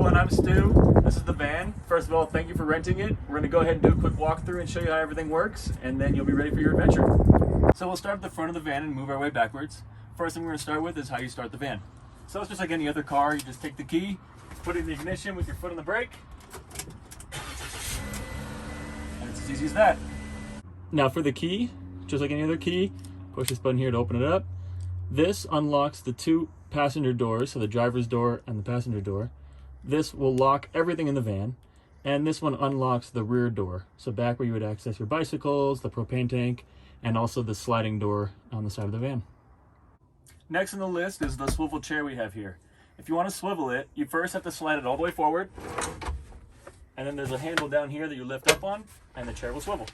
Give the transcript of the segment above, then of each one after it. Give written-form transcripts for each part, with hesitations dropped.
everyone, I'm Stu. This is the van. First of all, thank you for renting it. We're going to go ahead and do a quick walkthrough and show you how everything works, and then you'll be ready for your adventure. So we'll start at the front of the van and move our way backwards. First thing we're going to start with is how you start the van. So it's just like any other car. You just take the key, put it in the ignition with your foot on the brake, and it's as easy as that. Now for the key, just like any other key, push this button here to open it up. This unlocks the two passenger doors, so the driver's door and the passenger door. This will lock everything in the van, and this one unlocks the rear door, so back where you would access your bicycles, the propane tank, and also the sliding door on the side of the van. Next on the list is the swivel chair we have here. If you want to swivel it, you first have to slide it all the way forward, and then there's a handle down here that you lift up on, and the chair will swivel.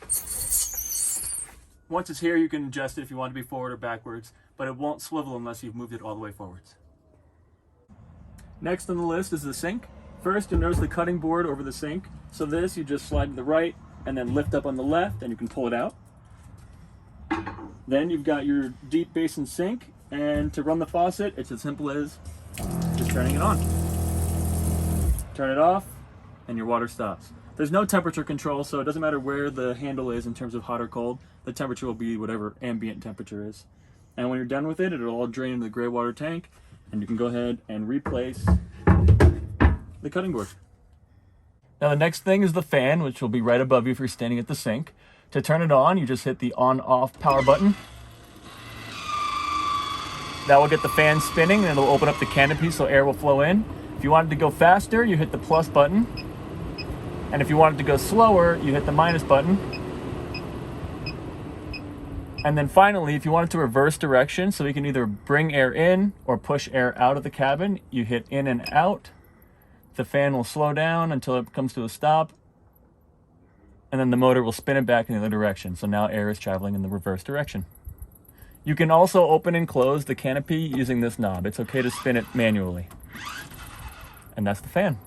Once it's here, you can adjust it if you want to be forward or backwards, but it won't swivel unless you've moved it all the way forwards. Next on the list is the sink. First, you'll notice the cutting board over the sink. So this, you just slide to the right and then lift up on the left and you can pull it out. Then you've got your deep basin sink, and to run the faucet, it's as simple as just turning it on. Turn it off and your water stops. There's no temperature control, so it doesn't matter where the handle is in terms of hot or cold. The temperature will be whatever ambient temperature is. And when you're done with it, it'll all drain into the gray water tank, and you can go ahead and replace the cutting board. Now the next thing is the fan, which will be right above you if you're standing at the sink. To turn it on, you just hit the on-off power button. That will get the fan spinning, and it'll open up the canopy so air will flow in. If you want it to go faster, you hit the plus button. And if you want it to go slower, you hit the minus button. And then finally, if you want it to reverse direction, so we can either bring air in or push air out of the cabin, you hit in and out. The fan will slow down until it comes to a stop, and then the motor will spin it back in the other direction. So now air is traveling in the reverse direction. You can also open and close the canopy using this knob. It's okay to spin it manually. And that's the fan.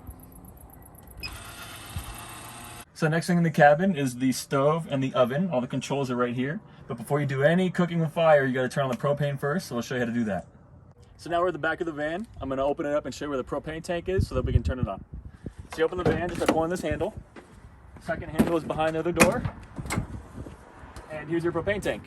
So next thing in the cabin is the stove and the oven. All the controls are right here. But before you do any cooking with fire, you got to turn on the propane first, so I'll show you how to do that. So now we're at the back of the van. I'm going to open it up and show you where the propane tank is so that we can turn it on. So you open the van just by pulling this handle. Second handle is behind the other door. And here's your propane tank.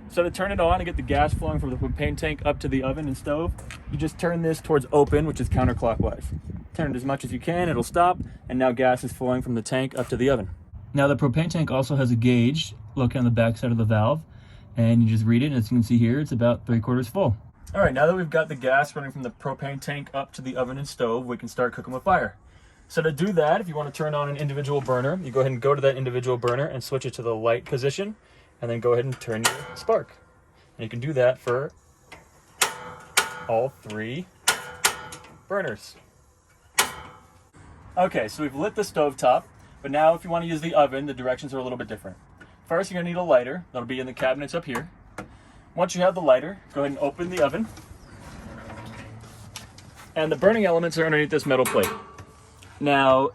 So to turn it on and get the gas flowing from the propane tank up to the oven and stove, you just turn this towards open, which is counterclockwise. Turn it as much as you can, it'll stop, and now gas is flowing from the tank up to the oven. Now the propane tank also has a gauge located on the back side of the valve, and you just read it, and as you can see here, it's about 3/4 full. All right, now that we've got the gas running from the propane tank up to the oven and stove, we can start cooking with fire. So to do that, if you want to turn on an individual burner, you go ahead and go to that individual burner and switch it to the light position, and then go ahead and turn your spark. And you can do that for all 3 burners. Okay, so we've lit the stove top, but now if you want to use the oven, the directions are a little bit different. First, you're going to need a lighter. That'll be in the cabinets up here. Once you have the lighter, go ahead and open the oven. And the burning elements are underneath this metal plate. Now,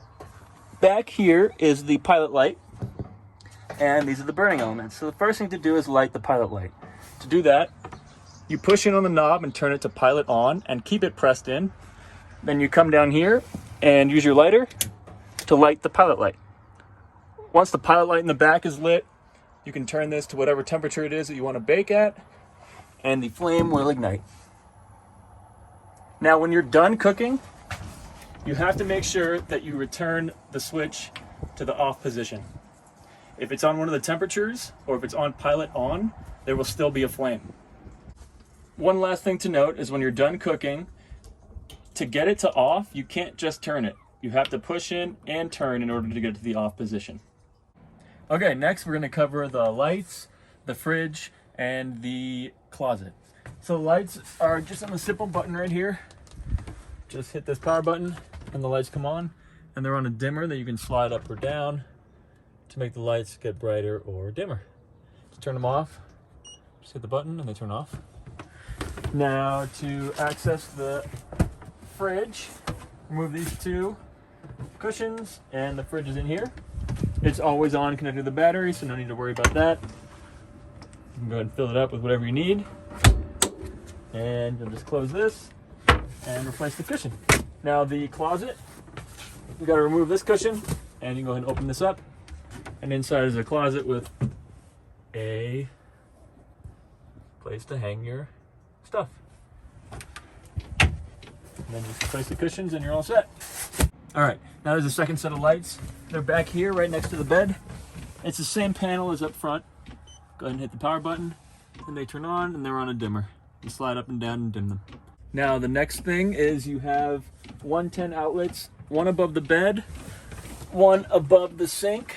back here is the pilot light, and these are the burning elements. So the first thing to do is light the pilot light. To do that, you push in on the knob and turn it to pilot on and keep it pressed in. Then you come down here and use your lighter to light the pilot light. Once the pilot light in the back is lit, you can turn this to whatever temperature it is that you want to bake at, and the flame will ignite. Now, when you're done cooking, you have to make sure that you return the switch to the off position. If it's on one of the temperatures, or if it's on pilot on, there will still be a flame. One last thing to note is when you're done cooking, to get it to off, you can't just turn it. You have to push in and turn in order to get it to the off position. Okay, next we're going to cover the lights, the fridge, and the closet. So the lights are just on a simple button right here. Just hit this power button and the lights come on, and they're on a dimmer that you can slide up or down to make the lights get brighter or dimmer. To turn them off, just hit the button and they turn off. Now to access the fridge, remove these 2 cushions, and the fridge is in here. It's always on, connected to the battery, so no need to worry about that. You can go ahead and fill it up with whatever you need. And you'll just close this and replace the cushion. Now the closet You got to remove this cushion, and you can go ahead and open this up. And inside is a closet with a place to hang your stuff. And then just replace the cushions and you're all set. All right, now there's a second set of lights. They're back here right next to the bed. It's the same panel as up front. Go ahead and hit the power button and they turn on and they're on a dimmer. You slide up and down and dim them. Now the next thing is you have 110 outlets, one above the bed, one above the sink,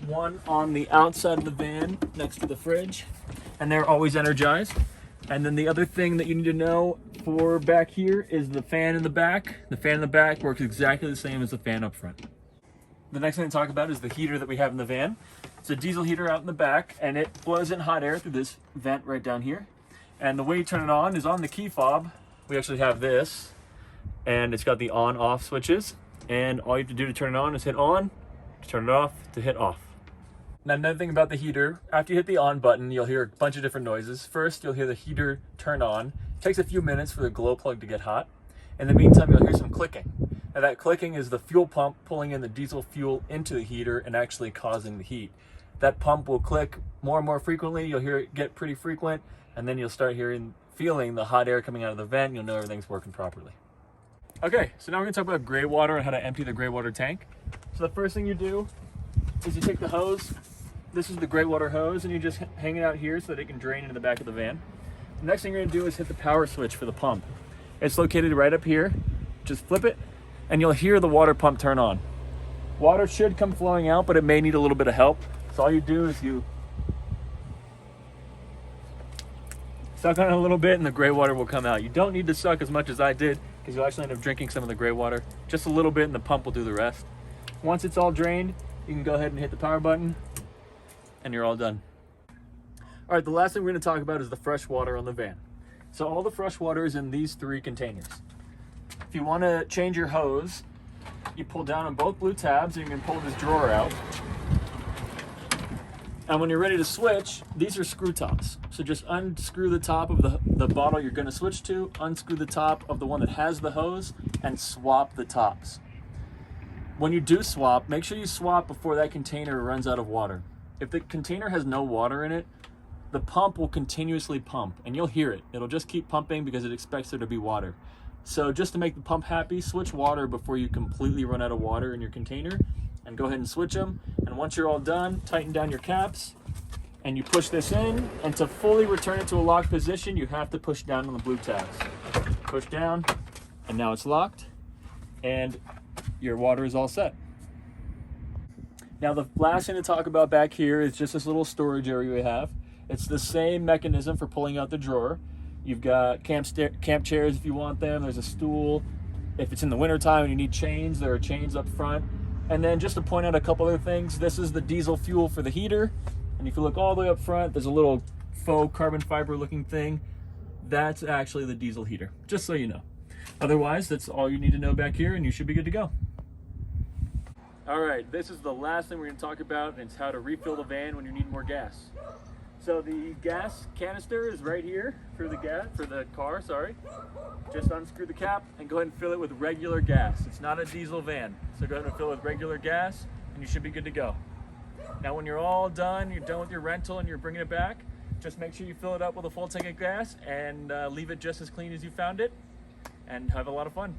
one on the outside of the van next to the fridge, and they're always energized. And then the other thing that you need to know for back here is the fan in the back. The fan in the back works exactly the same as the fan up front. The next thing to talk about is the heater that we have in the van. It's a diesel heater out in the back, and it blows in hot air through this vent right down here. And the way you turn it on is on the key fob. We actually have this, and it's got the on-off switches. And all you have to do to turn it on is hit on, to turn it off, to hit off. Now, another thing about the heater, after you hit the on button, you'll hear a bunch of different noises. First, you'll hear the heater turn on. It takes a few minutes for the glow plug to get hot. In the meantime, you'll hear some clicking. Now, that clicking is the fuel pump pulling in the diesel fuel into the heater and actually causing the heat. That pump will click more and more frequently. You'll hear it get pretty frequent, and then you'll start feeling the hot air coming out of the vent. You'll know everything's working properly. Okay, so now we're gonna talk about gray water and how to empty the gray water tank. So the first thing you do is you take the hose. This is the gray water hose, and you just hang it out here so that it can drain into the back of the van. The next thing you're gonna do is hit the power switch for the pump. It's located right up here. Just flip it, and you'll hear the water pump turn on. Water should come flowing out, but it may need a little bit of help. So all you do is you suck on it a little bit, and the gray water will come out. You don't need to suck as much as I did, because you'll actually end up drinking some of the gray water. Just a little bit, and the pump will do the rest. Once it's all drained, you can go ahead and hit the power button, and you're all done. All right, the last thing we're gonna talk about is the fresh water on the van. So all the fresh water is in these 3 containers. If you wanna change your hose, you pull down on both blue tabs, and you can pull this drawer out. And when you're ready to switch, these are screw tops. So just unscrew the top of the bottle you're gonna switch to, unscrew the top of the one that has the hose, and swap the tops. When you do swap, make sure you swap before that container runs out of water. If the container has no water in it, the pump will continuously pump, and you'll hear it. It'll just keep pumping because it expects there to be water. So just to make the pump happy, switch water before you completely run out of water in your container, and go ahead and switch them. And once you're all done, tighten down your caps, and you push this in, and to fully return it to a locked position, you have to push down on the blue tabs. Push down, and now it's locked, and your water is all set. Now the last thing to talk about back here is just this little storage area we have. It's the same mechanism for pulling out the drawer. You've got camp chairs if you want them. There's a stool. If it's in the wintertime and you need chains, there are chains up front. And then just to point out a couple other things, this is the diesel fuel for the heater. And if you look all the way up front, there's a little faux carbon fiber looking thing. That's actually the diesel heater, just so you know. Otherwise, that's all you need to know back here, and you should be good to go. All right, this is the last thing we're gonna talk about, and it's how to refill the van when you need more gas. So the gas canister is right here for the car, sorry. Just unscrew the cap and go ahead and fill it with regular gas. It's not a diesel van, so go ahead and fill it with regular gas, and you should be good to go. Now when you're all done, you're done with your rental and you're bringing it back, just make sure you fill it up with a full tank of gas and leave it just as clean as you found it, and have a lot of fun.